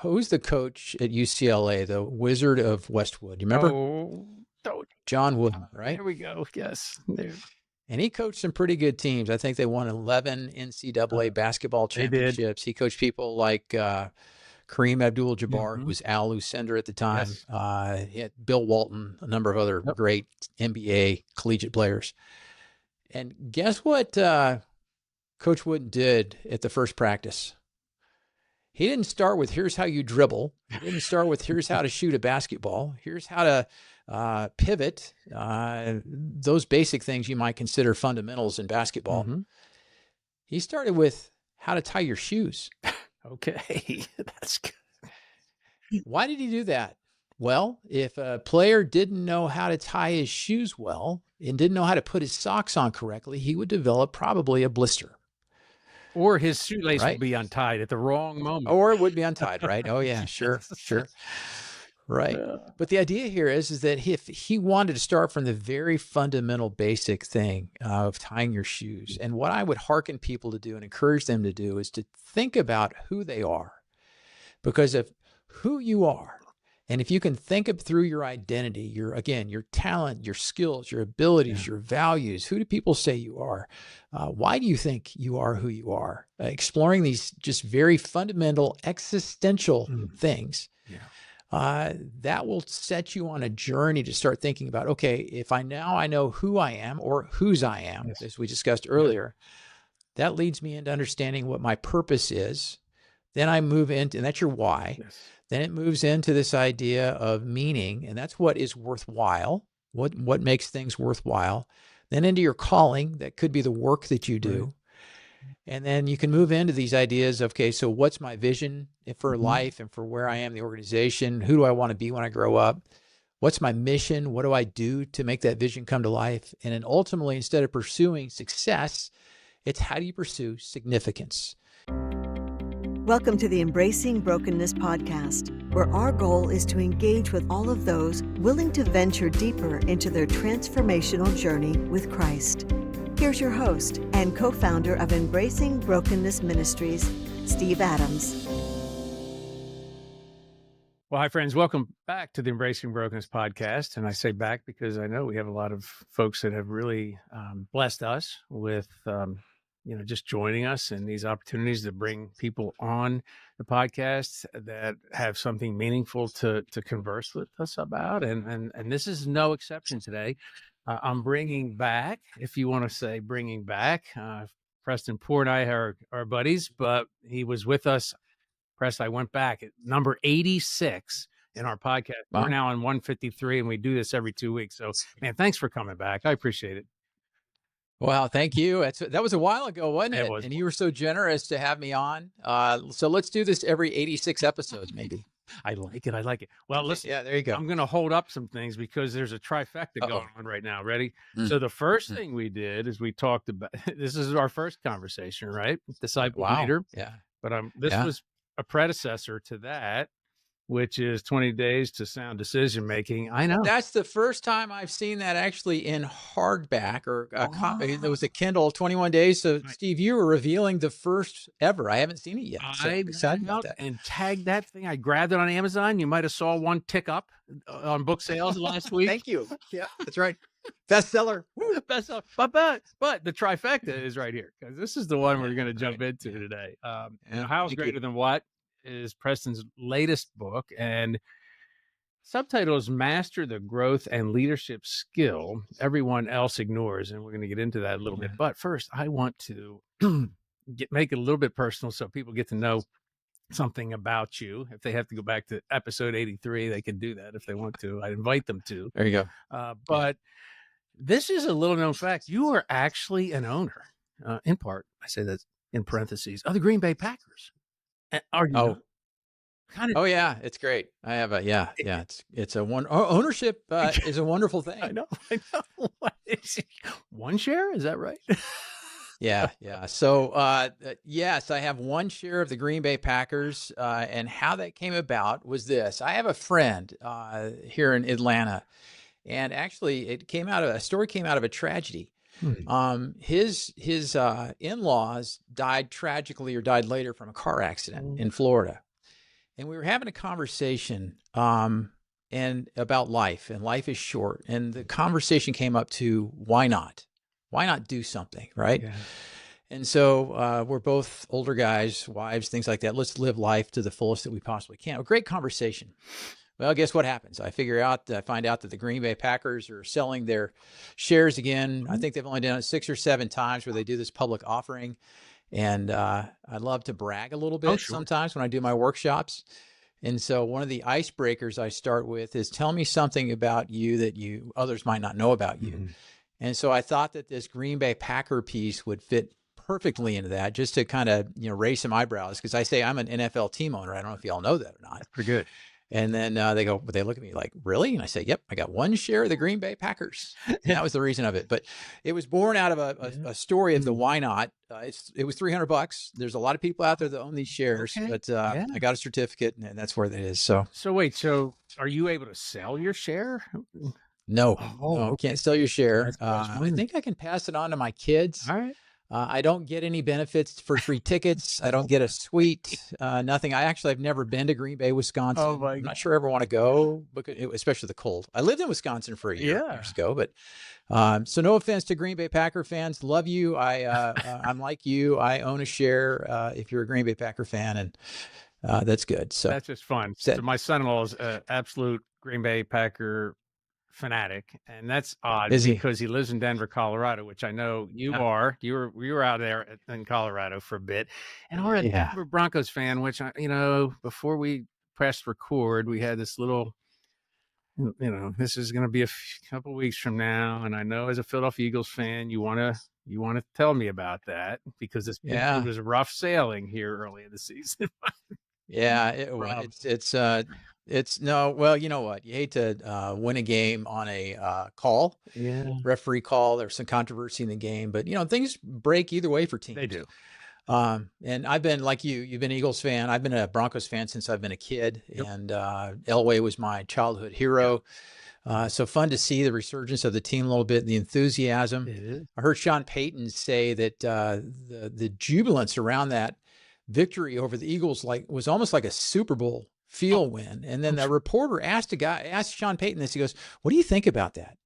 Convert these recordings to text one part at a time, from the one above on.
who's the coach at UCLA, the Wizard of Westwood? You remember? John Wooden, right? There we go. Yes. There. And he coached some pretty good teams. I think they won 11 NCAA basketball championships. He coached people like Kareem Abdul-Jabbar, who was Al Lucender at the time. Yes. He had Bill Walton, a number of other great NBA collegiate players. And guess what Coach Wooden did at the first practice? He didn't start with, here's how you dribble. He didn't start with, here's how to shoot a basketball. Here's how to pivot. Those basic things you might consider fundamentals in basketball. He started with how to tie your shoes. Okay, that's good. Why did he do that? Well, if a player didn't know how to tie his shoes well and didn't know how to put his socks on correctly, he would develop probably a blister. Or his shoelace would be untied at the wrong moment. Or it would be untied, right? Oh, yeah, sure. Right. Yeah. But the idea here is that if he wanted to start from the very fundamental basic thing of tying your shoes, and what I would hearken people to do and encourage them to do is to think about who they are. Because of who you are, and if you can think up through your identity, your talent, your skills, your abilities, your values, who do people say you are? Why do you think you are who you are? Exploring these just very fundamental existential things. That will set you on a journey to start thinking about, okay, if I know who I am or whose I am, as we discussed earlier, that leads me into understanding what my purpose is. Then I move into, and that's your why. Then it moves into this idea of meaning, and that's what is worthwhile, what makes things worthwhile. Then into your calling, that could be the work that you do. And then you can move into these ideas of, okay, so what's my vision for life and for where I am in the organization? Who do I want to be when I grow up? What's my mission? What do I do to make that vision come to life? And then ultimately, instead of pursuing success, it's how do you pursue significance? Welcome to the Embracing Brokenness Podcast, where our goal is to engage with all of those willing to venture deeper into their transformational journey with Christ. Here's your host and co-founder of Embracing Brokenness Ministries, Steve Adams. Well, hi, friends. Welcome back to the Embracing Brokenness Podcast. And I say back because I know we have a lot of folks that have really blessed us with just joining us and these opportunities to bring people on the podcast that have something meaningful to converse with us about. And this is no exception today. I'm bringing back, if you want to say bringing back, Preston Poore and I are buddies, but he was with us. Preston, I went back at number 86 in our podcast. Wow. We're now on 153 and we do this every 2 weeks. So, man, thanks for coming back. I appreciate it. Well, thank you. That was a while ago, wasn't it? And you were so generous to have me on. So let's do this every 86 episodes, maybe. I like it. Well, listen. Yeah, there you go. I'm going to hold up some things because there's a trifecta going on right now. Ready? So the first thing we did is we talked about, this is our first conversation, right? Disciple leader. Yeah. But this was a predecessor to that, which is 20 days to sound decision making. I know. That's the first time I've seen that actually in hardback or a copy. There was a Kindle, 21 days. So, Steve, you were revealing the first ever. I haven't seen it yet. So I excited about that. And tagged that thing. I grabbed it on Amazon. You might have saw one tick up on book sales last week. Thank you. Yeah, that's right. Bestseller. Bestseller. But the trifecta is right here because this is the one we're going to jump into today. How's Greater Than What is Preston's latest book, and subtitle is Master the Growth and Leadership Skill Everyone Else Ignores, and we're going to get into that a little bit. But first, I want to make it a little bit personal so people get to know something about you. If they have to go back to episode 83, they can do that if they want to. I invite them to. There you go. But this is a little known fact. You are actually an owner, in part, I say that in parentheses, of the Green Bay Packers. Are you Oh yeah, it's great. I have it's a ownership is a wonderful thing. I know. One share, is that right? Yeah. So yes, I have one share of the Green Bay Packers, and how that came about was this. I have a friend here in Atlanta, and actually a story came out of a tragedy. His in-laws died tragically or died later from a car accident in Florida. and we were having a conversation and about life, and life is short. And the conversation came up to why not? Why not do something, right? Yeah. And so we're both older guys, wives, things like that. Let's live life to the fullest that we possibly can. A great conversation. Well, guess what happens? I find out that the Green Bay Packers are selling their shares again. I think they've only done it 6 or 7 times where they do this public offering. And I love to brag a little bit sometimes when I do my workshops. And so one of the icebreakers I start with is tell me something about you that others might not know about you. Mm-hmm. And so I thought that this Green Bay Packer piece would fit perfectly into that, just to kind of, raise some eyebrows, because I say I'm an NFL team owner. I don't know if y'all know that or not. That's pretty good. And then they look at me like, really? And I say, yep, I got 1 share of the Green Bay Packers. And that was the reason of it. But it was born out of a story of the why not. It was $300. There's a lot of people out there that own these shares, but I got a certificate, and that's where that is. So wait, so are you able to sell your share? No, can't sell your share. I think I can pass it on to my kids. All right. I don't get any benefits for free tickets. I don't get a suite, nothing. I've never been to Green Bay, Wisconsin. Oh my I'm not sure I ever want to go, especially the cold. I lived in Wisconsin for a year years ago, but so no offense to Green Bay Packer fans. Love you. I'm like you. I own a share if you're a Green Bay Packer fan, and that's good. So that's just fun. So my son-in-law is an absolute Green Bay Packer fanatic, and that's odd because he lives in Denver, Colorado, which I know you are. You were out there in Colorado for a bit, and we're a Denver Broncos fan. Which before we pressed record, we had this little, this is going to be a couple weeks from now, and I know as a Philadelphia Eagles fan, you want to tell me about that because it was rough sailing here early in the season. Well, you know what? You hate to win a game on a call, referee call. There's some controversy in the game, but things break either way for teams. They do. And I've been like you've been Eagles fan. I've been a Broncos fan since I've been a kid, and Elway was my childhood hero. So fun to see the resurgence of the team a little bit, the enthusiasm. It is. I heard Sean Payton say that the jubilance around that victory over the Eagles was almost like a Super Bowl field win. And then the reporter asked Sean Payton this. He goes, "What do you think about that?"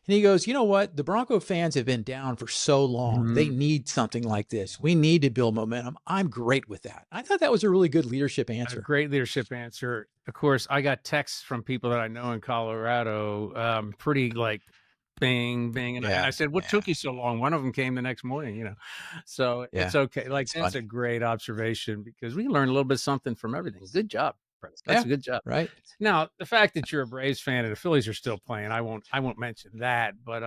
And he goes, "You know what? The Bronco fans have been down for so long. Mm-hmm. They need something like this. We need to build momentum. I'm great with that." I thought that was a really good leadership answer. A great leadership answer. Of course, I got texts from people that I know in Colorado, pretty like bing, bing. And I said, "What took you so long?" One of them came the next morning, So it's okay. That's a great observation because we learn a little bit something from everything. Good job. That's a good job. Right. Now, the fact that you're a Braves fan and the Phillies are still playing, I won't mention that. But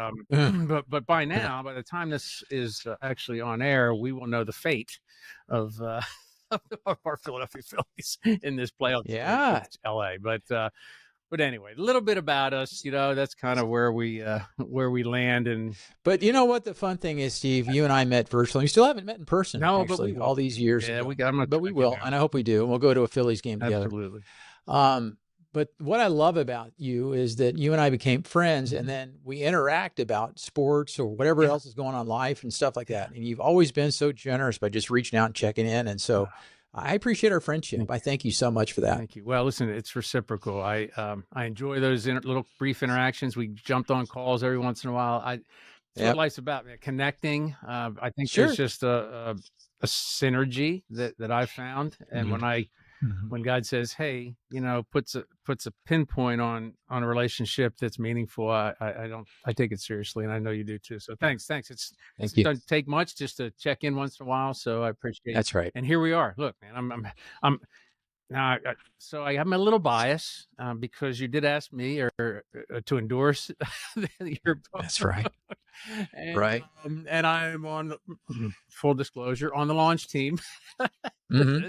but by now, by the time this is actually on air, we will know the fate of our Philadelphia Phillies in this playoff. Yeah, LA. But anyway, a little bit about us, that's kind of where we land. But you know what the fun thing is, Steve? You and I met virtually. We still haven't met in person. No, actually, but all these years. Yeah, ago. But we will, and I hope we do. And we'll go to a Phillies game together. Absolutely. But what I love about you is that you and I became friends, and then we interact about sports or whatever else is going on in life and stuff like that. And you've always been so generous by just reaching out and checking in. And so I appreciate our friendship. I thank you so much for that. Thank you. Well, listen, it's reciprocal. I enjoy those little brief interactions. We jumped on calls every once in a while. That's what life's about, man. Connecting. I think there's just a synergy that I've found. And when God says, "Hey, puts a pinpoint on a relationship that's meaningful," I take it seriously, and I know you do too. So thanks. It doesn't take much just to check in once in a while. So I appreciate it. That's right. And here we are. Look, man, I'm now. So I have a little bias because you did ask me to endorse your book. That's right. Right. And I'm on full disclosure on the launch team. Mm-hmm.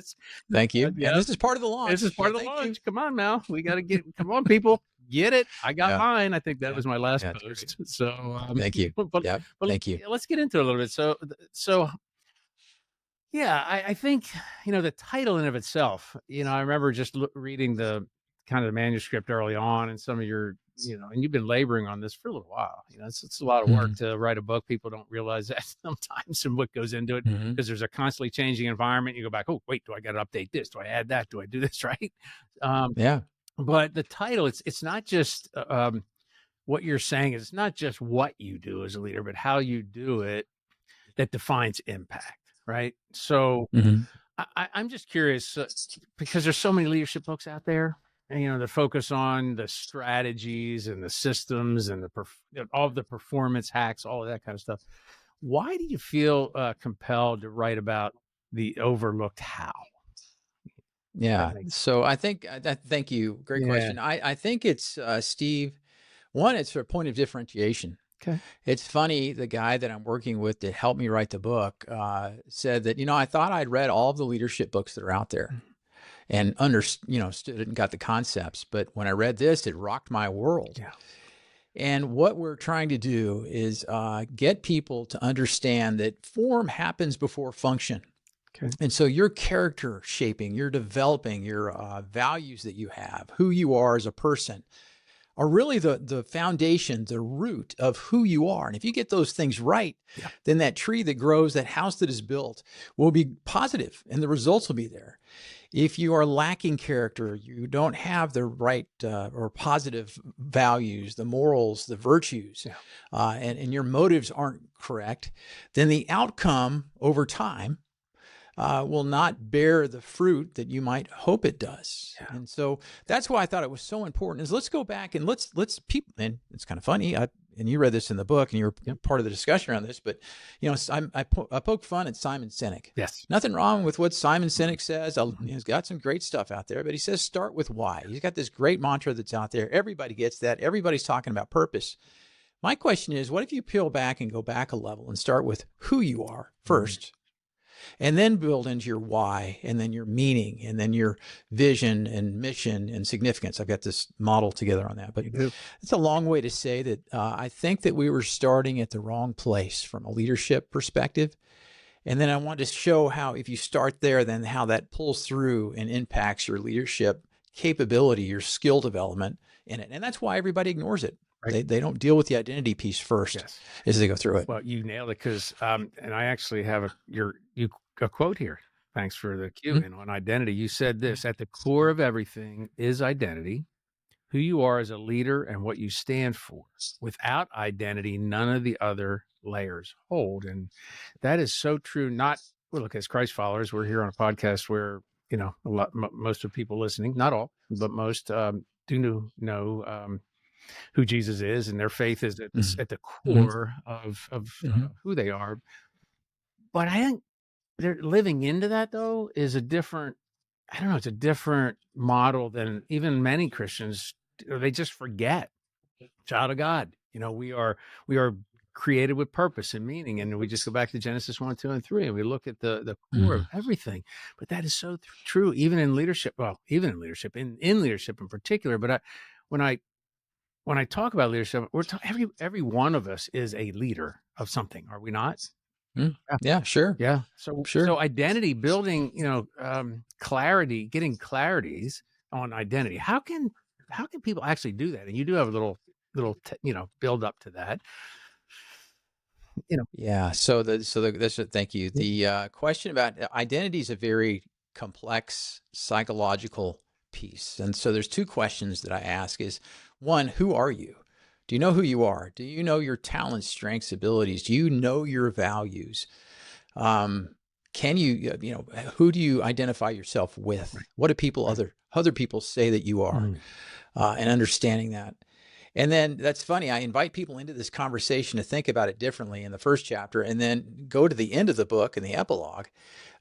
Thank you. Yeah, this is part of the launch. This is part of the launch. Come on now. We got to come on, people. Get it. I got mine. I think that was my last post. Great. So thank you. But thank you. Let's get into it a little bit. So I think, the title in of itself, I remember just reading the kind of the manuscript early on and some of your, and you've been laboring on this for a little while. It's a lot of work to write a book. People don't realize that sometimes and what goes into it because there's a constantly changing environment. You go back, oh, wait, do I got to update this? Do I add that? Do I do this right? But the title, it's not just what you're saying. It's not just what you do as a leader, but how you do it that defines impact, right? So I'm just curious because there's so many leadership books out there, and that focus on the strategies and the systems and all of the performance hacks, all of that kind of stuff. Why do you feel compelled to write about the overlooked how? Yeah. So I think, thank you. Great question. I think it's, Steve, one, it's a point of differentiation. Okay. It's funny, the guy that I'm working with to help me write the book said that, I thought I'd read all of the leadership books that are out there and understood it and got the concepts. But when I read this, it rocked my world. Yeah. And what we're trying to do is get people to understand that form happens before function. Okay. And so your character shaping, you're developing your values that you have, who you are as a person, are really the foundation, the root of who you are. And if you get those things right, then that tree that grows, that house that is built will be positive and the results will be there. If you are lacking character, you don't have the right or positive values, the morals, the virtues, and your motives aren't correct, then the outcome over time will not bear the fruit that you might hope it does. Yeah. And so that's why I thought it was so important is let's go back and let's people, and it's kind of funny. And you read this in the book and you were part of the discussion around this, but I poke fun at Simon Sinek. Yes. Nothing wrong with what Simon Sinek says. He's got some great stuff out there, but he says, start with why. He's got this great mantra that's out there. Everybody gets that. Everybody's talking about purpose. My question is, what if you peel back and go back a level and start with who you are first? And then build into your why, and then your meaning, and then your vision and mission and significance. I've got this model together on that, but it's a long way to say that I think that we were starting at the wrong place from a leadership perspective. And then I wanted to show how if you start there, then how that pulls through and impacts your leadership capability, your skill development in it. And that's why everybody ignores it. Right. They don't deal with the identity piece first as they go through it. Well, you nailed it because, and I actually have a quote here. Thanks for the cue in on identity. You said this: at the core of everything is identity, who you are as a leader and what you stand for. Without identity, none of the other layers hold. And that is so true. Look, as Christ followers, we're here on a podcast where, most of people listening, not all, but most do know who Jesus is, and their faith is at the core of who they are. But I think they're living into that, though, is a different model than even many Christians. They just forget. Child of God, we are created with purpose and meaning, and we just go back to Genesis 1, 2, and 3, and we look at the core of everything. But that is so true, even in leadership. Well, even in leadership, in leadership in particular. But when I talk about leadership, every one of us is a leader of something, are we not? Yeah, sure. Yeah. So identity building, clarity, getting clarities on identity. How can people actually do that? And you do have a little build up to that. Yeah. Thank you. The question about identity is a very complex psychological piece. And so there's two questions that I ask is, one, who are you? Do you know who you are? Do you know your talents, strengths, abilities? Do you know your values? Can you, who do you identify yourself with? What do other people say that you are? And understanding that. And then that's funny. I invite people into this conversation to think about it differently in the first chapter, and then go to the end of the book in the epilogue.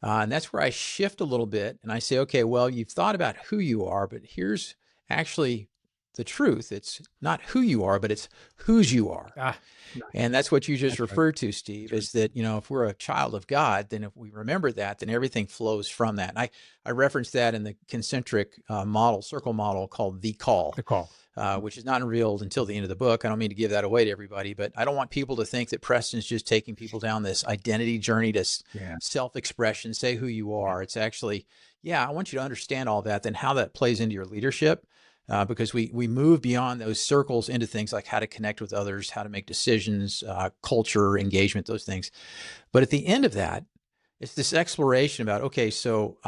And that's where I shift a little bit and I say, okay, well, you've thought about who you are, but here's actually the truth. It's not who you are, but it's whose you are. Nice. And that's what you just referred to, Steve, is that, if we're a child of God, then if we remember that, then everything flows from that. And I referenced that in the concentric circle model called The Call. The Call. Which is not revealed until the end of the book. I don't mean to give that away to everybody, but I don't want people to think that Preston's just taking people down this identity journey to self-expression, say who you are. It's actually, I want you to understand all that, then how that plays into your leadership. because we move beyond those circles into things like how to connect with others, how to make decisions, culture, engagement, those things. But at the end of that, it's this exploration about, okay, so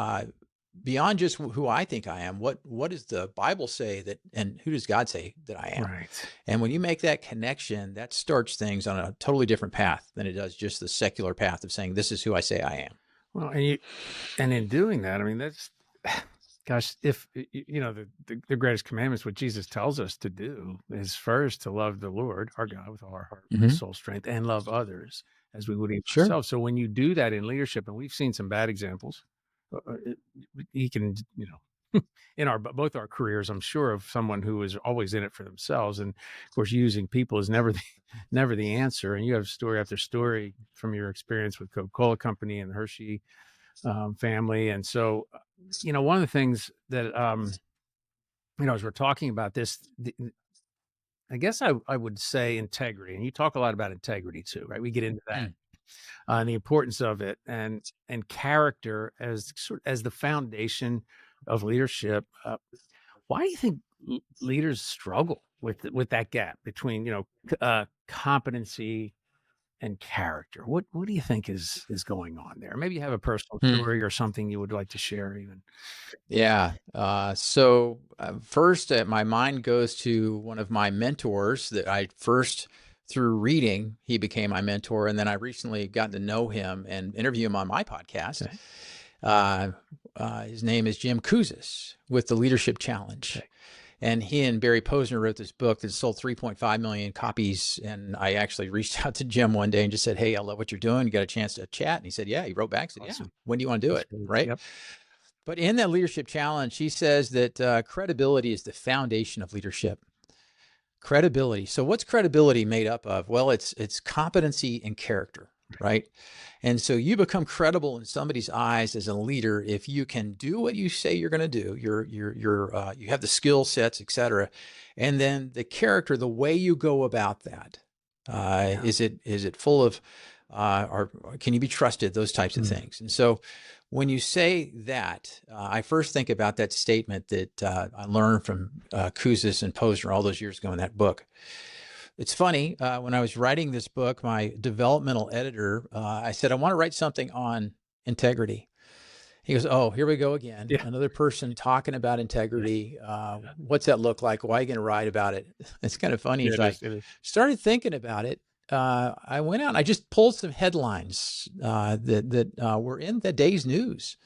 beyond just who I think I am, what does the Bible say that, and who does God say that I am? Right. And when you make that connection, that starts things on a totally different path than it does just the secular path of saying, this is who I say I am. Well, and in doing that, I mean, that's, gosh, if, the greatest commandments, what Jesus tells us to do is first to love the Lord, our God, with all our heart, soul, strength, and love others as we would even ourselves. So when you do that in leadership, and we've seen some bad examples, he can, in both our careers, I'm sure of someone who is always in it for themselves, and of course, using people is never the answer. And you have story after story from your experience with Coca-Cola Company and the Hershey family, and so, one of the things that as we're talking about this, I guess I would say integrity, and you talk a lot about integrity too, right? We get into that. And the importance of it, and character as the foundation of leadership. Why do you think leaders struggle with that gap between competency and character? What do you think is going on there? Maybe you have a personal story or something you would like to share even. Yeah. So first, my mind goes to one of my mentors that I first, through reading, he became my mentor. And then I recently gotten to know him and interview him on my podcast. Okay. His name is Jim Kouzes with the Leadership Challenge. Okay. And he and Barry Posner wrote this book that sold 3.5 million copies. And I actually reached out to Jim one day and just said, hey, I love what you're doing. You got a chance to chat? And he said, yeah. He wrote back and said, awesome. Yeah, when do you want to do it? Right. Yep. But in that Leadership Challenge, he says that credibility is the foundation of leadership. Credibility. So what's credibility made up of? Well, it's competency and character, right? And so you become credible in somebody's eyes as a leader if you can do what you say you're going to do. You have the skill sets, et cetera. And then the character, the way you go about that. Is it full of, or can you be trusted? Those types of things. And so when you say that, I first think about that statement that I learned from Kouzes and Posner all those years ago in that book. It's funny, when I was writing this book, my developmental editor, I said, I want to write something on integrity. He goes, oh, here we go again. Yeah. Another person talking about integrity. What's that look like? Why are you going to write about it? It's kind of funny. Yeah, I started thinking about it. I went out and I just pulled some headlines that were in the day's news.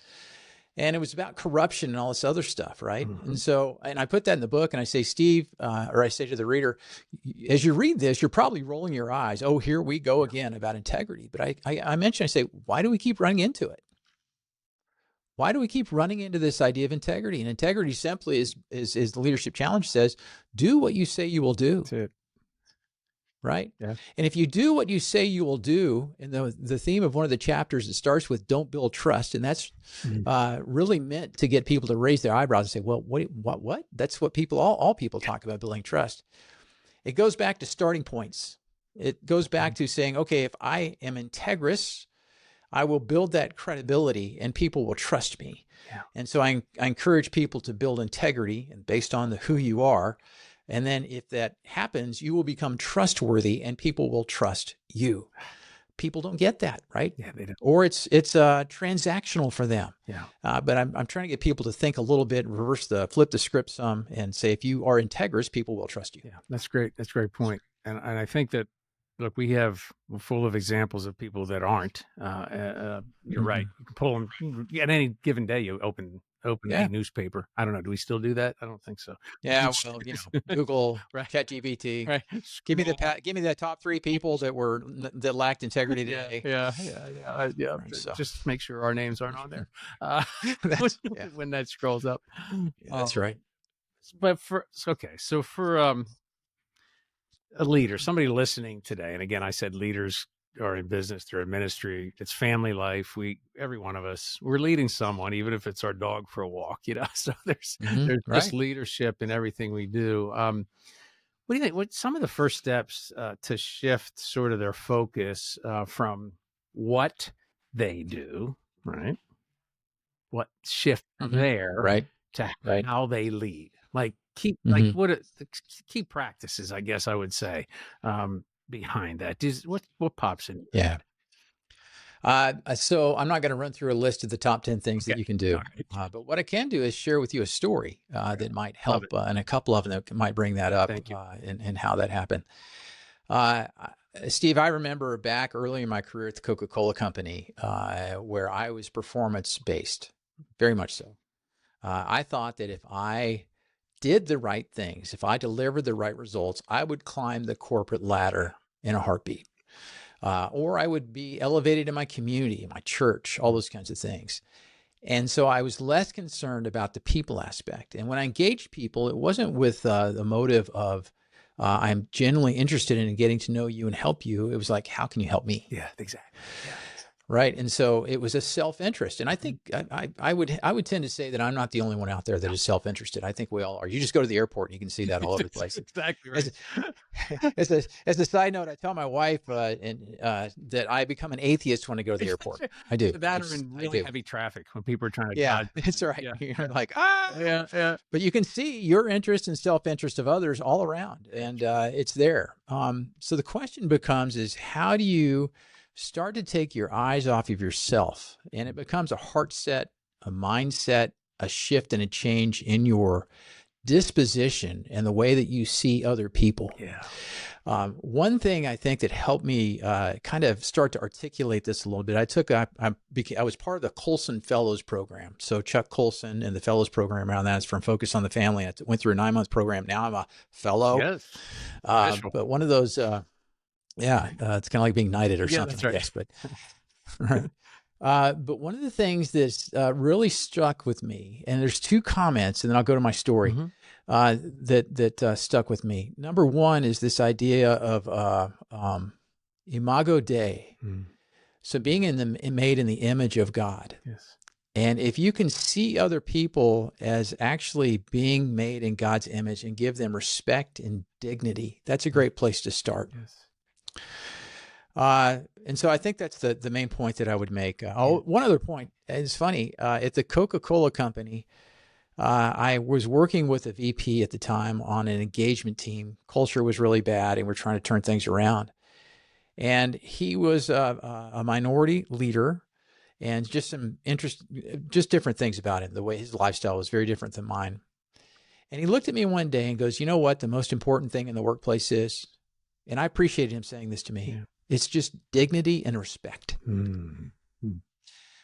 And it was about corruption and all this other stuff, right? Mm-hmm. And so, and I put that in the book and I say, Steve, or I say to the reader, as you read this, you're probably rolling your eyes. Oh, here we go again about integrity. But I mentioned, I say, why do we keep running into it? Why do we keep running into this idea of integrity? And integrity simply is the Leadership Challenge says, do what you say you will do. That's it. Right? Yeah. And if you do what you say you will do, and the theme of one of the chapters, it starts with don't build trust. And that's really meant to get people to raise their eyebrows and say, well, what? That's what all people talk about, building trust. It goes back to starting points. It goes back to saying, okay, if I am integrous, I will build that credibility and people will trust me. Yeah. And so I encourage people to build integrity and based on who you are. And then if that happens, you will become trustworthy and people will trust you. People don't get that, right? Yeah, they don't. Or it's transactional for them. Yeah. But I'm trying to get people to think a little bit, flip the script some and say, if you are integrous, people will trust you. Yeah, that's great. That's a great point. And I think that, look, we're full of examples of people that aren't. You're right. You can pull them at any given day. You open a newspaper. I don't know. Do we still do that? I don't think so. Yeah. Well, Google, right. ChatGPT. Right. Give me the top 3 people that lacked integrity today. Yeah. Right, so. Just make sure our names aren't on there when that scrolls up. Yeah, that's right. But for a leader, somebody listening today, and again, I said leaders are in business, they're in ministry, it's family life. Every one of us, we're leading someone, even if it's our dog for a walk, so there's right. Just leadership in everything we do. What do you think? What some of the first steps to shift sort of their focus from what they do, right? What shift from there right. to how they lead? Like keep like the key practices, I guess I would say, behind that. What pops in? Yeah. So I'm not going to run through a list of the top 10 things that you can do, but what I can do is share with you a story that might help, and a couple of them that might bring that up, and how that happened. Steve, I remember back early in my career at the Coca-Cola company, where I was performance-based, very much so. I thought that if I did the right things, if I delivered the right results, I would climb the corporate ladder in a heartbeat. Or I would be elevated in my community, my church, all those kinds of things. And so I was less concerned about the people aspect. And when I engaged people, it wasn't with the motive of, I'm genuinely interested in getting to know you and help you. It was like, how can you help me? Yeah, exactly. Yeah. Right. And so it was a self-interest. And I think I would tend to say that I'm not the only one out there that is self-interested. I think we all are. You just go to the airport and you can see that all over the place. Exactly right. As a side note, I tell my wife that I become an atheist when I go to the airport. I do. That or in really heavy traffic when people are trying to. Yeah, that's right. Yeah. You're like, yeah. But you can see your interest and self-interest of others all around, and it's there. So the question becomes is, how do you start to take your eyes off of yourself? And it becomes a heart set, a mindset, a shift and a change in your disposition and the way that you see other people. Yeah. One thing I think that helped me kind of start to articulate this a little bit, I was part of the Colson Fellows program. So Chuck Colson and the Fellows program around that is from Focus on the Family. I went through a 9-month program. Now I'm a fellow. Yes. But one of those, it's kind of like being knighted or something, right. I guess. But, right. But one of the things that really struck with me, and there's 2 comments, and then I'll go to my story, that stuck with me. Number one is this idea of imago Dei. So being made in the image of God. Yes. And if you can see other people as actually being made in God's image and give them respect and dignity, that's a great place to start. Yes. And so I think that's the main point that I would make. One other point is funny. At the Coca-Cola company, I was working with a VP at the time on an engagement team. Culture was really bad, and we're trying to turn things around. And he was a minority leader, and just different things about him. The way his lifestyle was very different than mine. And he looked at me one day and goes, "You know what the most important thing in the workplace is?" And I appreciated him saying this to me. Yeah. It's just dignity and respect. Mm-hmm.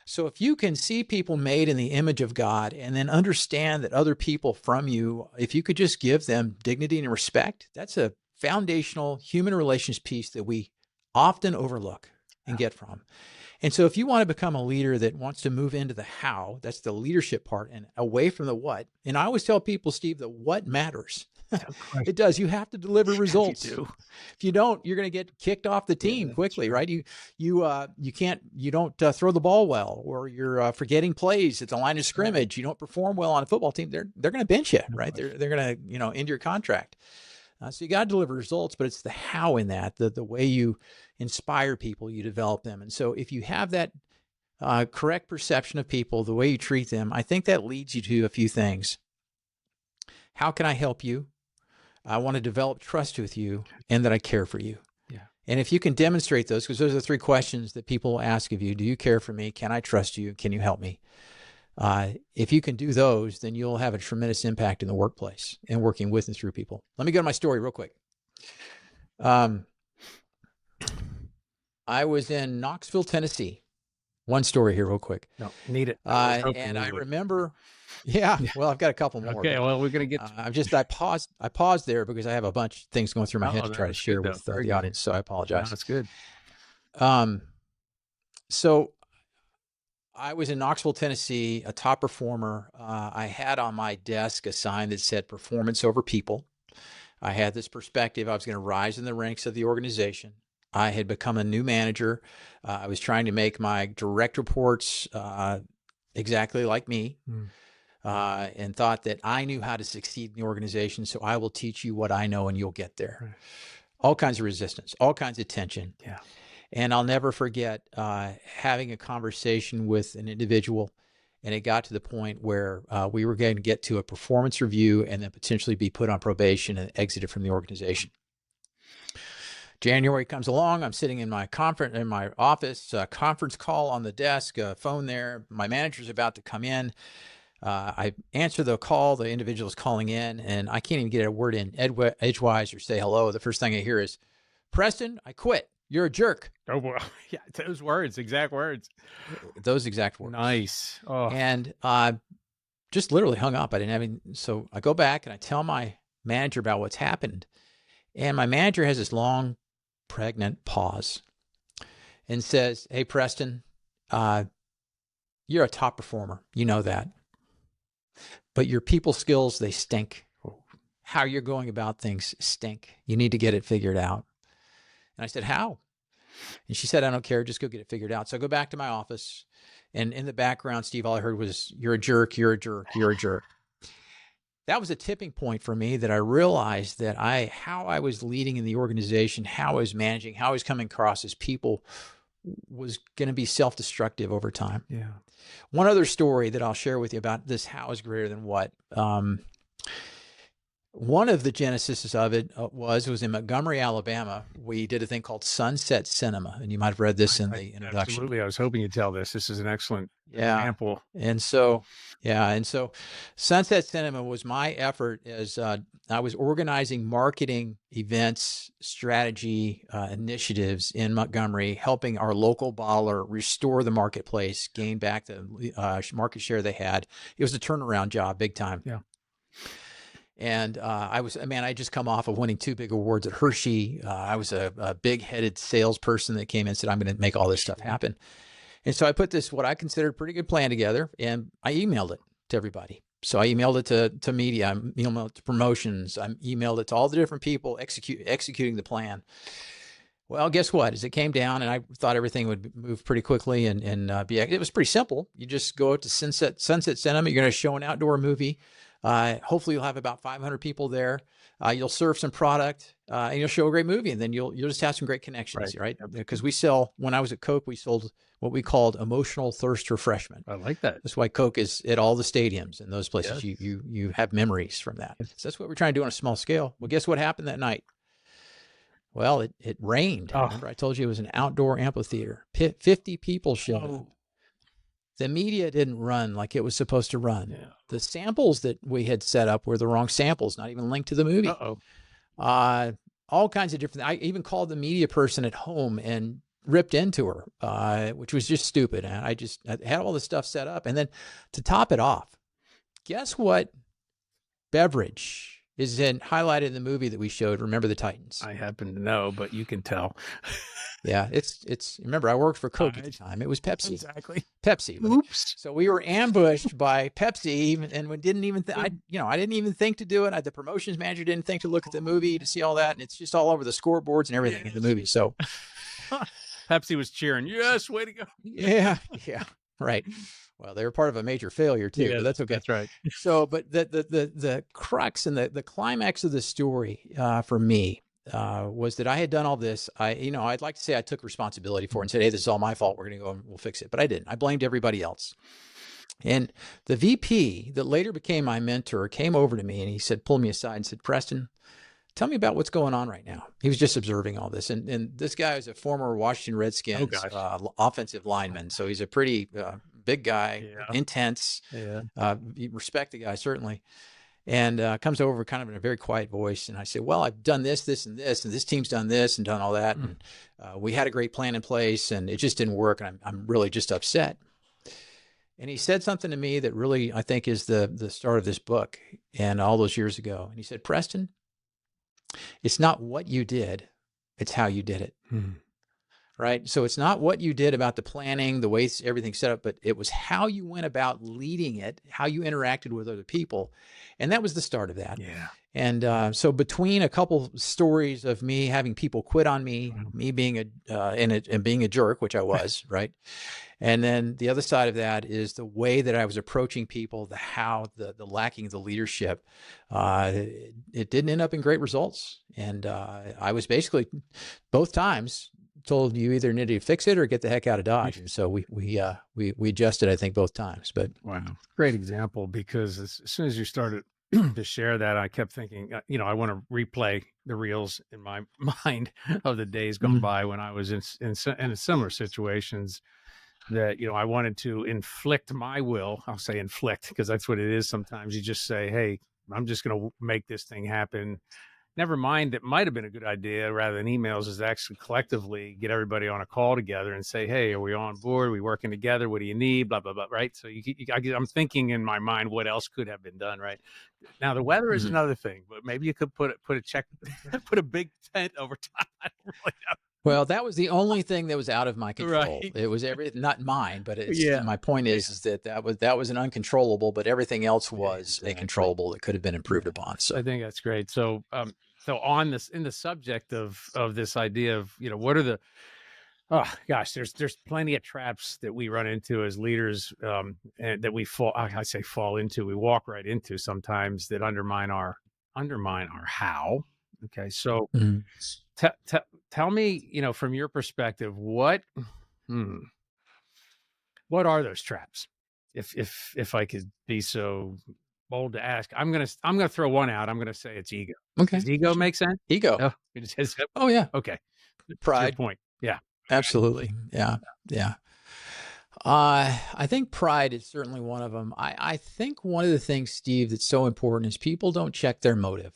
So if you can see people made in the image of God and then understand that other people from you, if you could just give them dignity and respect, that's a foundational human relations piece that we often overlook and get from. And so if you want to become a leader that wants to move into the how, that's the leadership part, and away from the what. And I always tell people, Steve, that what matters. It does. You have to deliver results. You do. If you don't, you're going to get kicked off the team quickly, right? You don't throw the ball well, or you're forgetting plays at the line of scrimmage. You don't perform well on a football team. They're going to bench you, right? They're going to end your contract. So you got to deliver results, but it's the how in that, the way you inspire people, you develop them. And so if you have that correct perception of people, the way you treat them, I think that leads you to a few things. How can I help you? I want to develop trust with you, and that I care for you. Yeah. And if you can demonstrate those, because those are the 3 questions that people ask of you. Do you care for me? Can I trust you? Can you help me? If you can do those, then you'll have a tremendous impact in the workplace and working with and through people. Let me go to my story real quick. I was in Knoxville, Tennessee. One story here real quick. No, need it. And I remember... Yeah. Well, I've got a couple more. Okay. Well, we're going to get. I paused there because I have a bunch of things going through my head to try to share with the audience. So I apologize. No, that's good. So I was in Knoxville, Tennessee, a top performer. I had on my desk a sign that said "Performance over People." I had this perspective. I was going to rise in the ranks of the organization. I had become a new manager. I was trying to make my direct reports exactly like me. And thought that I knew how to succeed in the organization, so I will teach you what I know and you'll get there. Right. All kinds of resistance, all kinds of tension. Yeah. And I'll never forget having a conversation with an individual And it got to the point where we were going to get to a performance review and then potentially be put on probation and exited from the organization. January comes along. I'm sitting in my office, conference call on the desk, phone there. My manager's about to come in. I answer the call. The individual is calling in, and I can't even get a word in edgewise or say hello. The first thing I hear is, "Preston, I quit. You're a jerk." Oh, well, yeah, those words, exact words. Those exact words. Nice. Oh. And just literally hung up. I didn't have any. So I go back and I tell my manager about what's happened. And my manager has this long, pregnant pause and says, "Hey, Preston, you're a top performer. You know that. But your people skills, they stink. How you're going about things stink. You need to get it figured out." And I said, "How?" And she said, "I don't care. Just go get it figured out." So I go back to my office, and in the background, Steve, all I heard was, "You're a jerk. You're a jerk. You're a jerk." That was a tipping point for me, that I realized that how I was leading in the organization, how I was managing, how I was coming across as people was going to be self-destructive over time. Yeah. One other story that I'll share with you about this how is greater than what. One of the genesis of it was in Montgomery, Alabama. We did a thing called Sunset Cinema, and you might have read this in the introduction. Absolutely. I was hoping you'd tell this. This is an excellent example. And so Sunset Cinema was my effort as I was organizing marketing events, strategy initiatives in Montgomery, helping our local bottler restore the marketplace, gain back the market share they had. It was a turnaround job, big time. Yeah. And I just come off of winning 2 big awards at Hershey. I was a big-headed salesperson that came in and said, "I'm going to make all this stuff happen." And so I put this, what I considered a pretty good plan together, and I emailed it to everybody. So I emailed it to media, I emailed it to promotions, I emailed it to all the different people executing the plan. Well, guess what? As it came down, and I thought everything would move pretty quickly and it was pretty simple. You just go to Sunset Cinema. You're going to show an outdoor movie. Hopefully you'll have about 500 people there. You'll serve some product, and you'll show a great movie, and then you'll just have some great connections, right? Because when I was at Coke, we sold what we called emotional thirst refreshment. I like that. That's why Coke is at all the stadiums and those places. Yes. You have memories from that. So that's what we're trying to do on a small scale. Well, guess what happened that night? Well, it rained. Oh. Remember, I told you it was an outdoor amphitheater. 50 people showed up. The media didn't run like it was supposed to run. Yeah. The samples that we had set up were the wrong samples, not even linked to the movie. All kinds of different. I even called the media person at home and ripped into her, which was just stupid. And I had all this stuff set up. And then to top it off, guess what beverage is highlighted in the movie that we showed, Remember the Titans? I happen to know, but you can tell. Yeah, it's. Remember, I worked for Coke at the time. It was Pepsi. Exactly. Pepsi. Oops. So we were ambushed by Pepsi, and we didn't even. I didn't even think to do it. The promotions manager didn't think to look at the movie to see all that, and it's just all over the scoreboards and everything in the movie. So Pepsi was cheering. Yes, way to go. Yeah, right. Well, they were part of a major failure too, but that's okay. That's right. So, but the crux and the climax of the story for me was that I had done all this. I'd like to say I took responsibility for it and said, "Hey, this is all my fault. We're going to go and we'll fix it." But I didn't. I blamed everybody else. And the VP that later became my mentor came over to me and he said, pulled me aside and said, "Preston, tell me about what's going on right now." He was just observing all this. And this guy is a former Washington Redskins offensive lineman. So he's a pretty big guy, intense. You respect the guy, certainly. And comes over kind of in a very quiet voice. And I said, "Well, I've done this, this, and this, and this team's done this and done all that. And we had a great plan in place and it just didn't work. And I'm really just upset." And he said something to me that really, I think, is the start of this book and all those years ago. And he said, "Preston, it's not what you did, it's how you did it." Right? So it's not what you did about the planning, the way everything's set up, but it was how you went about leading it, how you interacted with other people. And that was the start of that. Yeah. And so between a couple stories of me having people quit on me, me being being a jerk, which I was, right? And then the other side of that is the way that I was approaching people, the lacking of the leadership. It didn't end up in great results. And I was basically both times told you either needed to fix it or get the heck out of Dodge. And so we adjusted, I think, both times. But wow, great example, because as soon as you started to share that, I kept thinking, I want to replay the reels in my mind of the days gone by when I was in similar situations that, I wanted to inflict my will. I'll say inflict, because that's what it is. Sometimes you just say, hey, I'm just going to make this thing happen. Never mind, that might have been a good idea rather than emails, is actually collectively get everybody on a call together and say, hey, are we on board? Are we working together? What do you need? Blah, blah, blah. Right. So I'm thinking in my mind, what else could have been done? Right. Now, the weather is another thing, but maybe you could put a big tent over top. I don't really know. Well, that was the only thing that was out of my control. Right. It was everything, not mine, but Yeah. My point is that was an uncontrollable, but everything else was a controllable that could have been improved upon. So I think that's great. So, so on this, in the subject of this idea of, what are the, oh gosh, there's plenty of traps that we run into as leaders, and that we fall into, we walk right into sometimes, that undermine our how. Okay. So tell me, from your perspective, what are those traps? If I could be so bold to ask, I'm gonna throw one out. I'm gonna say it's ego. Okay. Does ego make sense? Ego. Oh yeah. Okay. Pride. Good point. Yeah. Absolutely. Yeah. Yeah. I think pride is certainly one of them. I think one of the things, Steve, that's so important is people don't check their motive.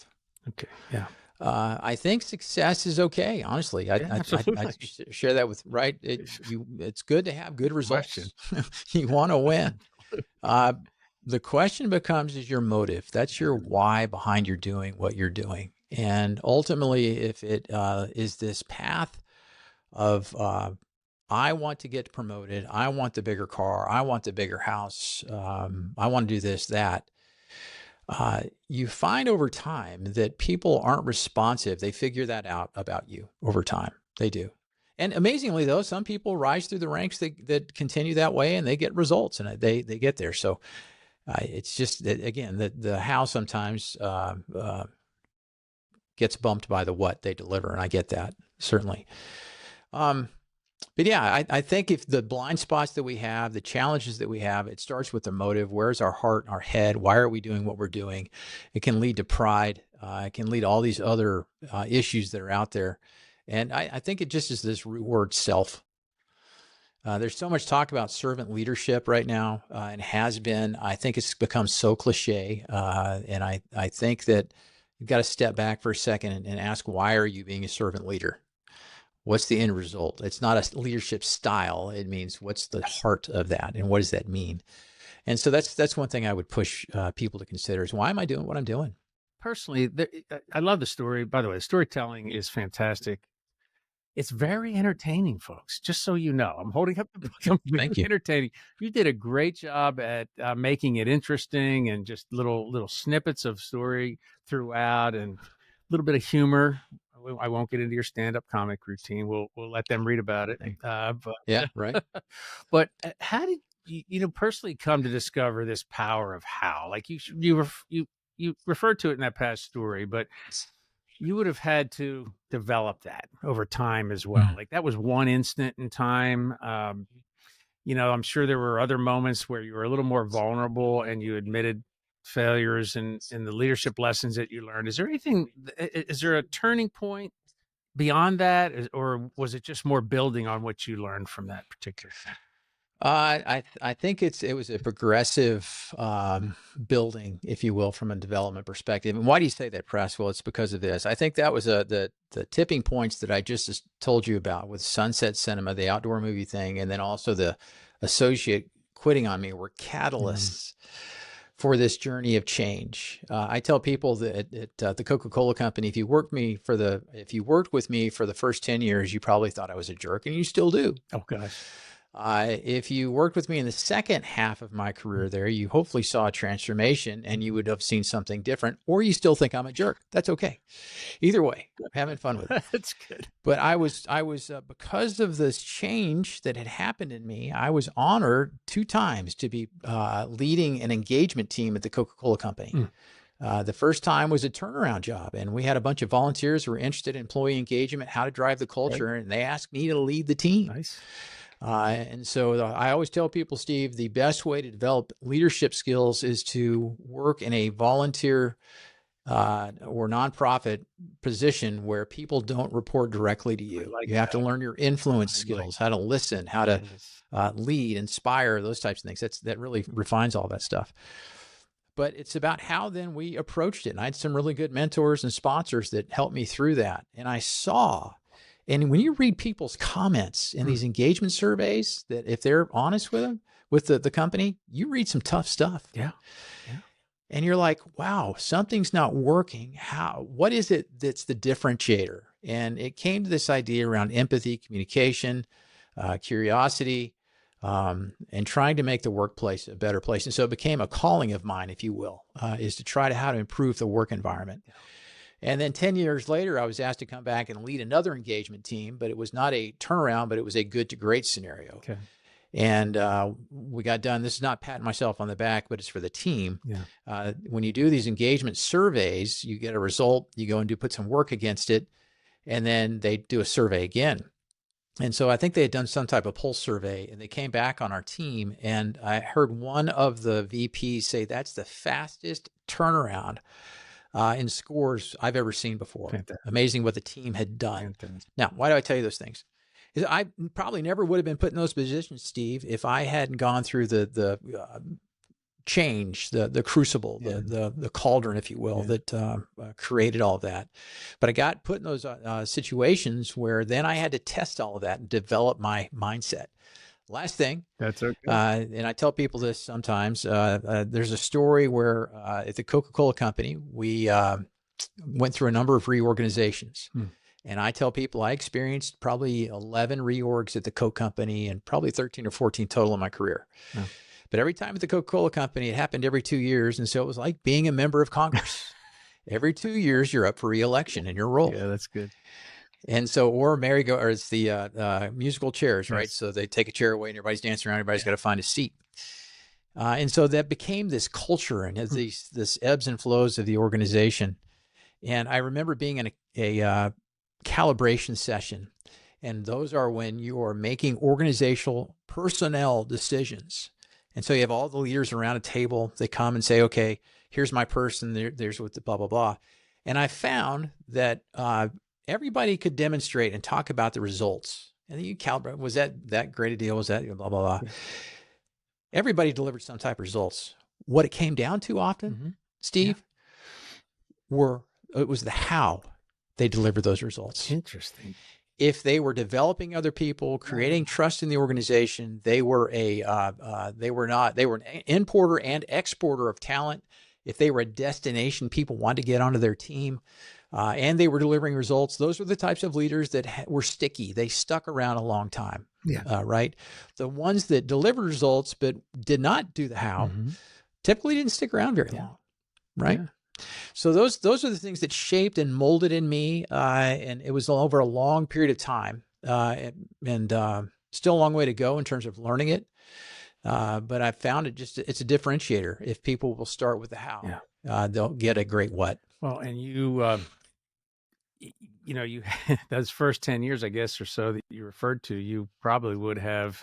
Okay. Yeah. I think success is okay. Honestly, I share that with, right. It's good to have good results. You want to win. The question becomes, is your motive. That's your why behind your doing what you're doing. And ultimately, if it is this path of, I want to get promoted, I want the bigger car, I want the bigger house, I want to do this, that, you find over time that people aren't responsive. They figure that out about you over time. They do. And amazingly, though, some people rise through the ranks that continue that way, and they get results, and they get there. So it's just that, again, the how sometimes gets bumped by the what they deliver, and I get that, certainly. But yeah, I think if the blind spots that we have, the challenges that we have, it starts with the motive. Where's our heart, our head? Why are we doing what we're doing? It can lead to pride. It can lead to all these other issues that are out there. And I think it just is this word self. There's so much talk about servant leadership right now, and has been. I think it's become so cliche. And I think that you've got to step back for a second and ask, why are you being a servant leader? What's the end result? It's not a leadership style. It means, what's the heart of that, and what does that mean? And so that's one thing I would push people to consider, is, why am I doing what I'm doing? Personally, I love the story. By the way, the storytelling is fantastic. It's very entertaining, folks. Just so you know, I'm holding up the book. Thank you. Entertaining. You did a great job at making it interesting, and just little snippets of story throughout, and a little bit of humor. I won't get into your stand-up comic routine. We'll let them read about it. But yeah, right. But how did you personally come to discover this power of how? Like you referred to it in that past story, but you would have had to develop that over time as well. Like, that was one instant in time. I'm sure there were other moments where you were a little more vulnerable, and you admitted failures and the leadership lessons that you learned. Is there a turning point beyond that, or was it just more building on what you learned from that particular thing? I think it was a progressive building, if you will, from a development perspective. And why do you say that, Press? Well, it's because of this. I think that was the tipping points that I just told you about, with Sunset Cinema, the outdoor movie thing, and then also the associate quitting on me, were catalysts for this journey of change. I tell people that at the Coca-Cola company, if you worked with me for the first 10 years, you probably thought I was a jerk, and you still do. Oh gosh. If you worked with me in the second half of my career there, you hopefully saw a transformation, and you would have seen something different, or you still think I'm a jerk. That's okay. Either way, I'm having fun with it. That's good. But I was because of this change that had happened in me, I was honored 2 times to be leading an engagement team at the Coca-Cola company. The first time was a turnaround job, and we had a bunch of volunteers who were interested in employee engagement, how to drive the culture, and they asked me to lead the team. Nice. And so I always tell people, Steve, the best way to develop leadership skills is to work in a volunteer or nonprofit position where people don't report directly to you. You have to learn your influence skills, how to listen, how to lead, inspire, those types of things. That really refines all that stuff. But it's about how then we approached it. And I had some really good mentors and sponsors that helped me through that. And I saw, and when you read people's comments in these engagement surveys, that if they're honest with them, with the company, you read some tough stuff. Yeah. And you're like, wow, something's not working. What is it that's the differentiator? And it came to this idea around empathy, communication, curiosity, and trying to make the workplace a better place. And so it became a calling of mine, if you will, is to try to how to improve the work environment. Yeah. And then 10 years later, I was asked to come back and lead another engagement team, but it was not a turnaround, but it was a good to great scenario. Okay. And we got done. This is not patting myself on the back, but it's for the team. Yeah. When you do these engagement surveys, you get a result, you go and put some work against it, and then they do a survey again. And so I think they had done some type of pulse survey, and they came back on our team, and I heard one of the VPs say, that's the fastest turnaround in scores I've ever seen before. Fantastic. Amazing what the team had done. Fantastic. Now, why do I tell you those things? I probably never would have been put in those positions, Steve, if I hadn't gone through the change, the crucible, the cauldron, if you will, that created all of that. But I got put in those situations where then I had to test all of that and develop my mindset. Last thing, that's okay. And I tell people this sometimes. There's a story where at the Coca-Cola company, we went through a number of reorganizations. And I tell people I experienced probably 11 reorgs at the Coke company and probably 13 or 14 total in my career. Oh. But every time at the Coca-Cola company, it happened every 2 years. And so it was like being a member of Congress. Every 2 years, you're up for re-election in your role. Yeah, that's good. And so, or it's the musical chairs, right? Yes. So they take a chair away and everybody's dancing around. Everybody's got to find a seat. And so that became this culture and this ebbs and flows of the organization. And I remember being in a calibration session. And those are when you are making organizational personnel decisions. And so you have all the leaders around a table. They come and say, okay, here's my person. There's what the blah, blah, blah. And I found that everybody could demonstrate and talk about the results. And then you calibrate, was that great a deal? Was that blah, blah, blah. Yeah. Everybody delivered some type of results. What it came down to often, Steve, it was the how they delivered those results. Interesting. If they were developing other people, creating trust in the organization, they were an importer and exporter of talent. If they were a destination, people wanted to get onto their team, and they were delivering results. Those were the types of leaders that were sticky. They stuck around a long time. Yeah. Right. The ones that delivered results but did not do the how typically didn't stick around very long. Right. Yeah. So those are the things that shaped and molded in me, and it was over a long period of time, and still a long way to go in terms of learning it. But I found it's a differentiator. If people will start with the how, they'll get a great what. Well, and you those first 10 years, I guess, or so that you referred to, you probably would have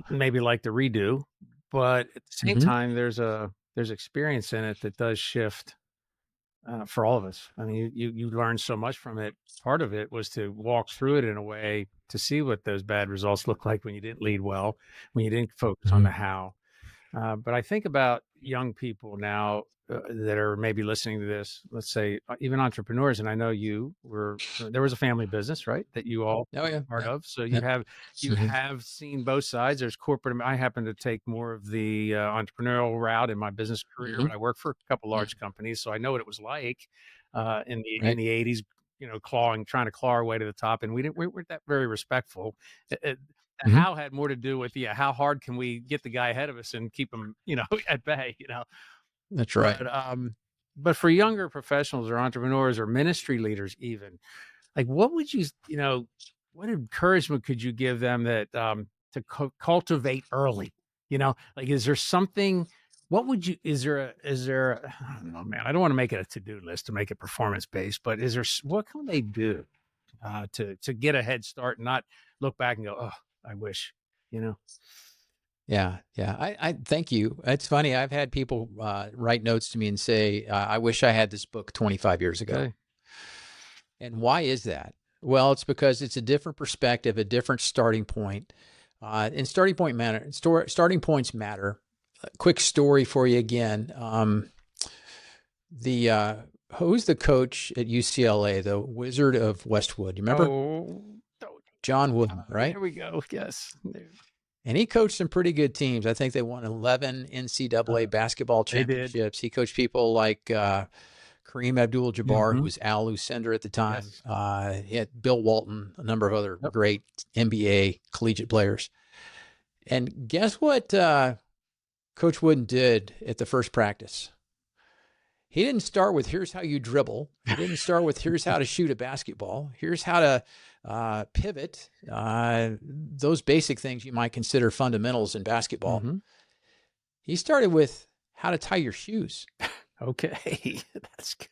maybe liked to redo, but at the same time, there's experience in it that does shift for all of us. I mean, you learn so much from it. Part of it was to walk through it in a way to see what those bad results look like when you didn't lead well, when you didn't focus on the how. But I think about young people now that are maybe listening to this, let's say even entrepreneurs. And I know there was a family business, right, that you all part of. So you have seen both sides. There's corporate. I happen to take more of the entrepreneurial route in my business career, but I worked for a couple large companies. So I know what it was like in the 80s, trying to claw our way to the top. And we weren't that very respectful. How had more to do with, how hard can we get the guy ahead of us and keep him, at bay, That's right. But for younger professionals or entrepreneurs or ministry leaders, even, like, what would you, what encouragement could you give them that to cultivate early? Like, is there something What would you, is there, I don't know, man, I don't want to make it a to-do list to make it performance-based, but what can they do to get a head start and not look back and go, oh, I wish, Yeah. I thank you. It's funny. I've had people write notes to me and say, I wish I had this book 25 years ago. Okay. And why is that? Well, it's because it's a different perspective, a different starting point. And starting points matter. A quick story for you again. Who's the coach at UCLA, the Wizard of Westwood? You remember? John Wooden, right? There we go. Yes. And he coached some pretty good teams. I think they won 11 NCAA basketball championships. He coached people like Kareem Abdul-Jabbar, who was Al Lucinda at the time. Yes. He had Bill Walton, a number of other great NBA collegiate players. And guess what Coach Wooden did at the first practice? He didn't start with, here's how you dribble. He didn't start with, here's how to shoot a basketball. Here's how to pivot. Those basic things you might consider fundamentals in basketball. Mm-hmm. He started with how to tie your shoes. Okay, that's good.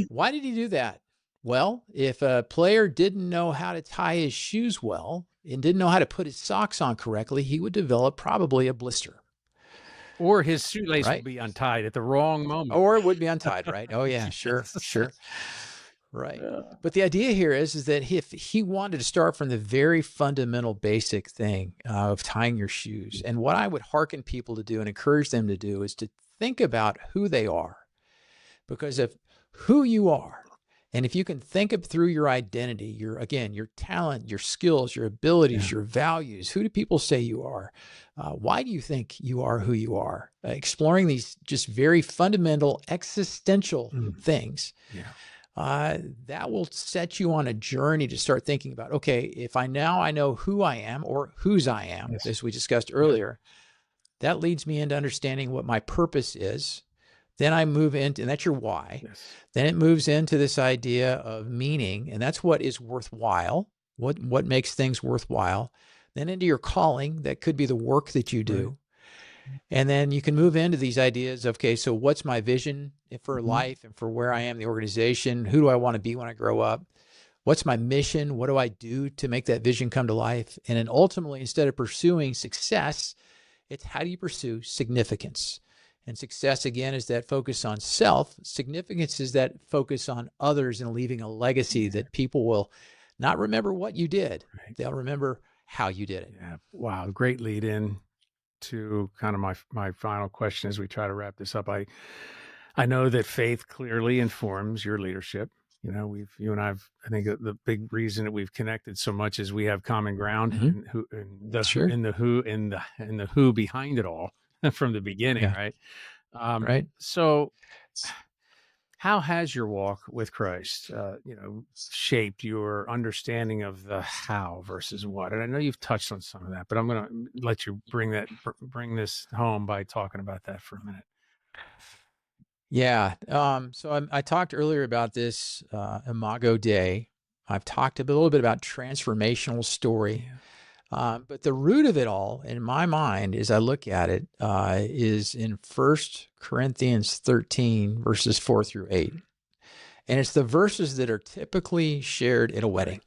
Why did he do that? Well, if a player didn't know how to tie his shoes well and didn't know how to put his socks on correctly, he would develop probably a blister. Or his shoelace would be untied at the wrong moment. Or it would be untied, right? Oh, yeah, sure. Right. Yeah. But the idea here is that if he wanted to start from the very fundamental basic thing of tying your shoes, and what I would hearken people to do and encourage them to do is to think about who they are. Because of who you are, and if you can think of through your identity, your talent, your skills, your abilities, your values, who do people say you are? Why do you think you are who you are? Exploring these just very fundamental existential things. Yeah. That will set you on a journey to start thinking about, okay, if I know who I am or whose I am, as we discussed earlier, that leads me into understanding what my purpose is. Then I move into, and that's your why. Yes. Then it moves into this idea of meaning, and that's what is worthwhile, what makes things worthwhile. Then into your calling, that could be the work that you do. Right. And then you can move into these ideas of, okay, so what's my vision for life and for where I am in the organization? Who do I want to be when I grow up? What's my mission? What do I do to make that vision come to life? And then ultimately, instead of pursuing success, it's how do you pursue significance? And success, again, is that focus on self. Significance is that focus on others and leaving a legacy that people will not remember what you did. Right. They'll remember how you did it. Yeah. Wow. Great lead in to kind of my final question as we try to wrap this up. I know that faith clearly informs your leadership. You know, you and I think the big reason that we've connected so much is we have common ground and the who behind it all. From the beginning, right? Right. So how has your walk with Christ, shaped your understanding of the how versus what? And I know you've touched on some of that, but I'm going to let you bring this home by talking about that for a minute. Yeah. So I talked earlier about this Imago Dei. I've talked a little bit about transformational story. Yeah. But the root of it all, in my mind, as I look at it, is in 1 Corinthians 13, verses 4 through 8. And it's the verses that are typically shared at a wedding.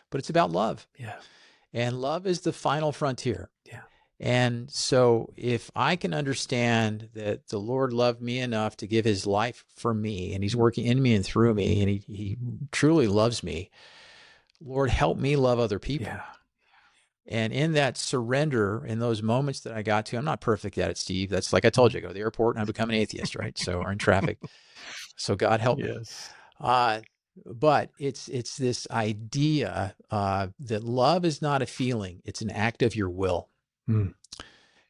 But it's about love. Yeah. And love is the final frontier. Yeah. And so if I can understand that the Lord loved me enough to give his life for me, and he's working in me and through me, and he truly loves me, Lord, help me love other people. Yeah. And in that surrender, in those moments that I got to, I'm not perfect at it, Steve. That's like I told you, I go to the airport and I become an atheist, right? So, or in traffic. So God help me. But it's this idea that love is not a feeling. It's an act of your will. Mm.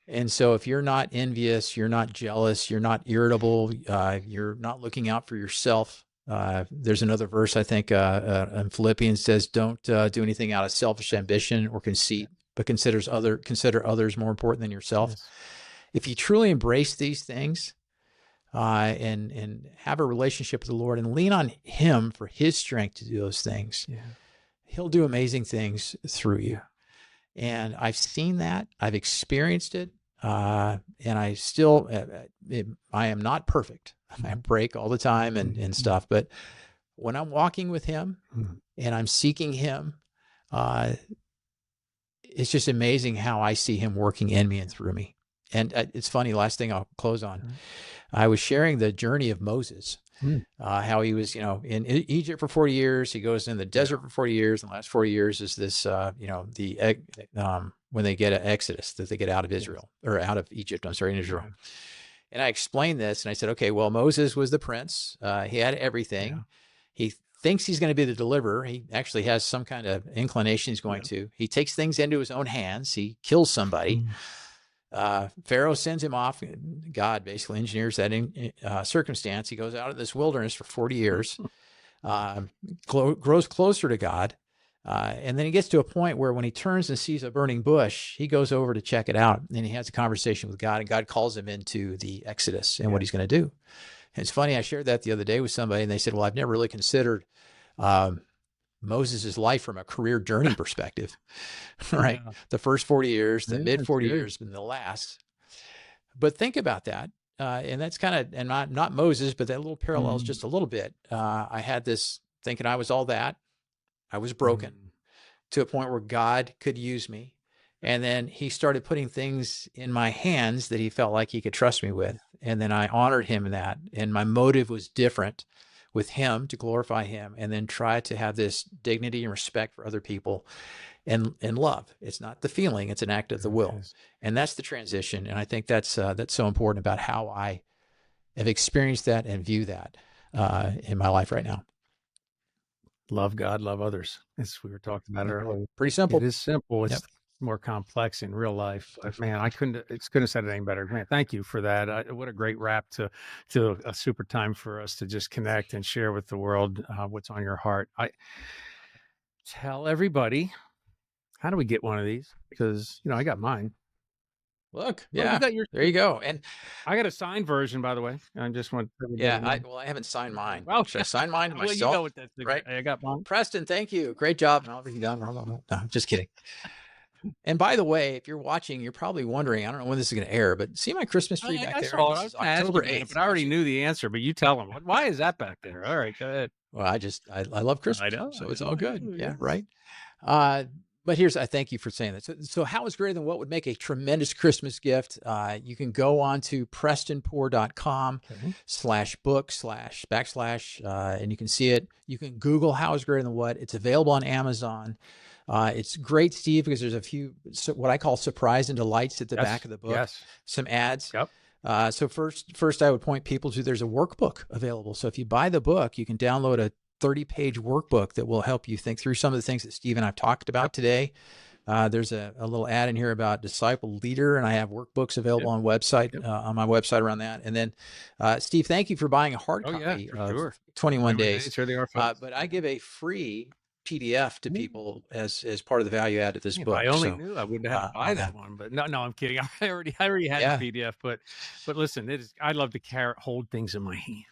And so if you're not envious, you're not jealous, you're not irritable, you're not looking out for yourself. There's another verse, I think, in Philippians says, don't do anything out of selfish ambition or conceit, but consider others more important than yourself. Yes. If you truly embrace these things and have a relationship with the Lord and lean on him for his strength to do those things, he'll do amazing things through you. And I've seen that. I've experienced it. And I still, I am not perfect. I break all the time and stuff. But when I'm walking with him and I'm seeking him, it's just amazing how I see him working in me and through me. And it's funny, last thing I'll close on. I was sharing the journey of Moses, how he was, in Egypt for 40 years. He goes in the desert for 40 years. And the last 40 years is this, when they get an exodus, that they get out of Israel or out of Egypt, in Israel. And I explained this and I said, okay, well, Moses was the prince. He had everything. He thinks he's going to be the deliverer. He actually has some kind of inclination he's going to. He takes things into his own hands. He kills somebody. Pharaoh sends him off. God basically engineers that circumstance. He goes out of this wilderness for 40 years, grows closer to God. And then he gets to a point where when he turns and sees a burning bush, he goes over to check it out. And he has a conversation with God, and God calls him into the Exodus and what he's going to do. And it's funny, I shared that the other day with somebody, and they said, well, I've never really considered Moses' life from a career journey perspective, right? The first 40 years, the mid 40 years, and the last. But think about that. And that's kind of, and not Moses, but that little parallels just a little bit. I had this thinking I was all that. I was broken to a point where God could use me. And then he started putting things in my hands that he felt like he could trust me with. And then I honored him in that. And my motive was different with him, to glorify him, and then try to have this dignity and respect for other people and love. It's not the feeling, it's an act of the will. And that's the transition. And I think that's so important about how I have experienced that and view that in my life right now. Love God, love others. As we were talking about earlier. Pretty simple. It is simple. It's more complex in real life. Man, I couldn't have said it any better. Man, thank you for that. What a great wrap to a super time for us to just connect and share with the world what's on your heart. I tell everybody, how do we get one of these? Because, I got mine. Look, you got yours. There you go. And I got a signed version, by the way. I just want to I haven't signed mine. Well, should I sign mine to myself? Well, you know what that's right? I got mine. Preston, thank you. Great job. No, I'm just kidding. And by the way, if you're watching, you're probably wondering, I don't know when this is going to air, but see my Christmas tree back there? I was October 8th. But I already knew the answer, but you tell them. Why is that back there? All right, go ahead. Well, I love Christmas. I know. So it's all good. Yeah, right. But I thank you for saying that. So how is greater than what would make a tremendous Christmas gift? You can go on to PrestonPoore.com/book/ and you can see it. You can Google how is greater than what. It's available on Amazon. It's great, Steve, because there's a few, what I call surprise and delights at the back of the book. Some ads. So first I would point people to, there's a workbook available. So if you buy the book, you can download a 30-page workbook that will help you think through some of the things that Steve and I've talked about today. There's a little ad in here about disciple leader, and I have workbooks available on my website around that. And then, Steve, thank you for buying a hard copy of 21 Days. Sure they are, but I give a free PDF to people as part of the value add to this book. I only knew I wouldn't have to buy that one, but no, I'm kidding. I already had the PDF, but listen, I love to hold things in my hand.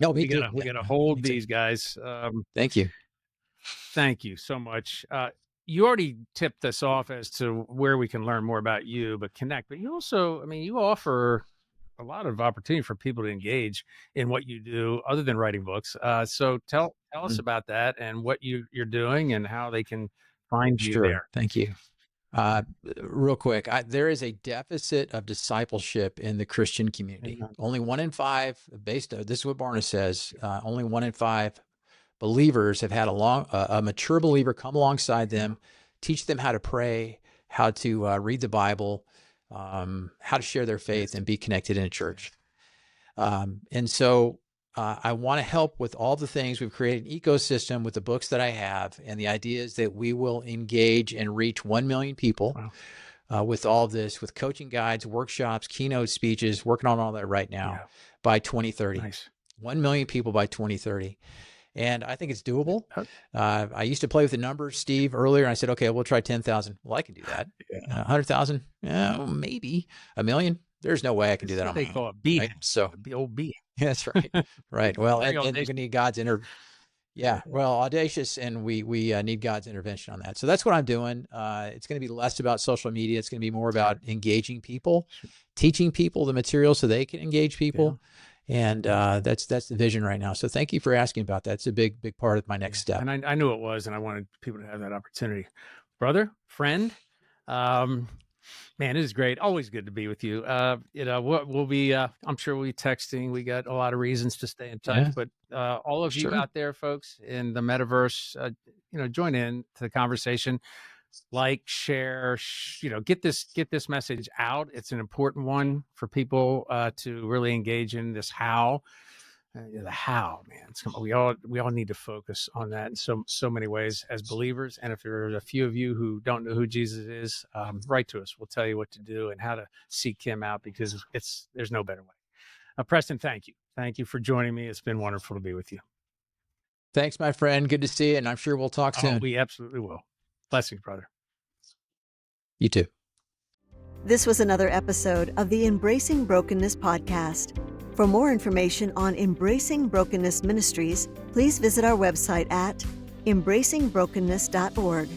No, we gotta hold these guys. Thank you. Thank you so much. You already tipped us off as to where we can learn more about you, but connect. But you also, you offer a lot of opportunity for people to engage in what you do other than writing books. So tell us about that and what you're doing and how they can find you there. Thank you. Real quick, there is a deficit of discipleship in the Christian community. Only 1 in 5, this is what Barna says, only 1 in 5 believers have had a mature believer come alongside them, teach them how to pray, how to read the Bible, how to share their faith and be connected in a church. And so I want to help with all the things. We've created an ecosystem with the books that I have. And the idea is that we will engage and reach 1 million people with all of this, with coaching guides, workshops, keynote speeches, working on all that right now by 2030. Nice. 1 million people by 2030. And I think it's doable. I used to play with the numbers, Steve, earlier. And I said, okay, we'll try 10,000. Well, I can do that. 100,000? Maybe. 1 million? There's no way I can do that on my own. They call it B. Right? So the old B. That's right. Right. Well, and you're going to need God's Yeah, well, audacious, and we need God's intervention on that. So that's what I'm doing. It's going to be less about social media. It's going to be more about engaging people, teaching people the material so they can engage people. Yeah. And that's the vision right now. So thank you for asking about that. It's a big part of my next step. And I knew it was, and I wanted people to have that opportunity. Brother, friend, man, it is great. Always good to be with you. We'll be, I'm sure we'll be texting. We got a lot of reasons to stay in touch, but all of you out there, folks, in the metaverse, join in to the conversation. Like, share, get this message out. It's an important one for people to really engage in this how. The how, man. We all need to focus on that in so many ways as believers. And if there are a few of you who don't know who Jesus is, write to us. We'll tell you what to do and how to seek him out, because there's no better way. Preston, thank you. Thank you for joining me. It's been wonderful to be with you. Thanks, my friend. Good to see you. And I'm sure we'll talk soon. We absolutely will. Blessings, brother. You too. This was another episode of the Embracing Brokenness Podcast. For more information on Embracing Brokenness Ministries, please visit our website at embracingbrokenness.org.